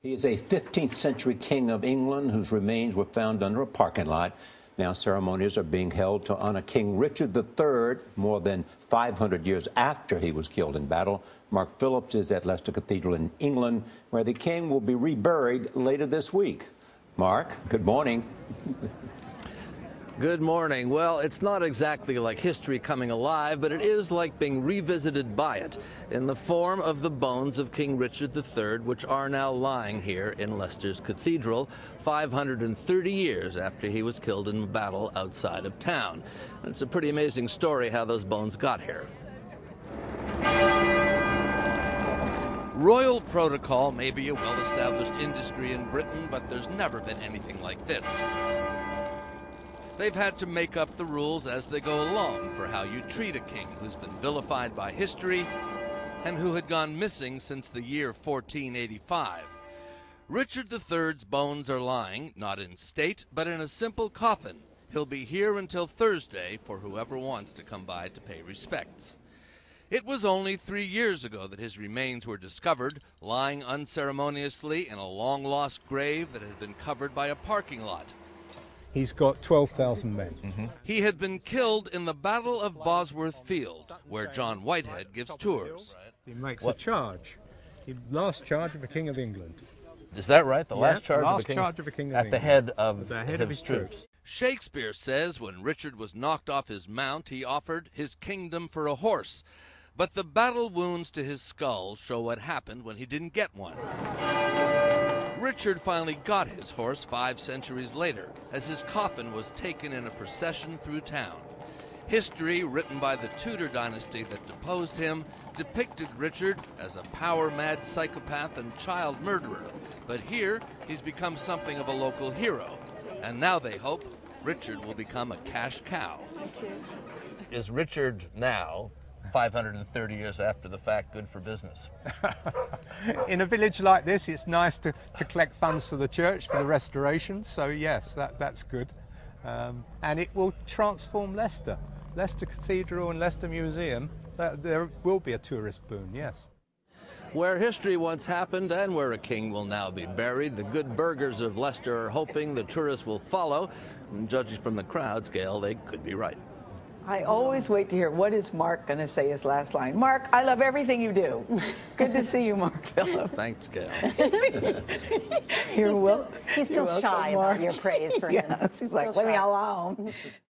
He is a 15th century king of England whose remains were found under a parking lot. Now ceremonies are being held to honor King Richard III more than 500 years after he was killed in battle. Mark Phillips is at Leicester Cathedral in England, where the king will be reburied later this week. Mark, good morning. Good morning. Well, it's not exactly like history coming alive, but it is like being revisited by it in the form of the bones of King Richard III, which are now lying here in Leicester's Cathedral, 530 years after he was killed in battle outside of town. It's a pretty amazing story how those bones got here. Royal protocol may be a well-established industry in Britain, but there's never been anything like this. They've had to make up the rules as they go along for how you treat a king who's been vilified by history and who had gone missing since the year 1485. Richard III's bones are lying, not in state, but in a simple coffin. He'll be here until Thursday for whoever wants to come by to pay respects. It was only 3 years ago that his remains were discovered, lying unceremoniously in a long-lost grave that had been covered by a parking lot. He's got 12,000 men. He had been killed in the Battle of Bosworth Field, where John Whitehead gives tours. He makes a charge. The last charge of a king of England. Is that right? The last charge of a king of England. at the head of his troops. Shakespeare says when Richard was knocked off his mount, he offered his kingdom for a horse. But the battle wounds to his skull show what happened when he didn't get one. Richard finally got his horse 5 centuries later, as his coffin was taken in a procession through town. History, written by the Tudor dynasty that deposed him, depicted Richard as a power-mad psychopath and child murderer. But here, he's become something of a local hero. And now they hope Richard will become a cash cow. Is Richard now, 530 years after the fact, good for business? In a village like this, it's nice to collect funds for the church for the restoration. So yes, that's good. And it will transform Leicester. Leicester Cathedral and Leicester Museum, there will be a tourist boom, yes. Where history once happened and where a king will now be buried, the good burghers of Leicester are hoping the tourists will follow. And judging from the crowd scale, they could be right. I always wait to hear what is Mark going to say his last line. Mark, I love everything you do. Good to see you, Mark Phillips. Thanks, Gail. You're welcome. He's still shy about your praise for him. Yes, he's like, leave me alone.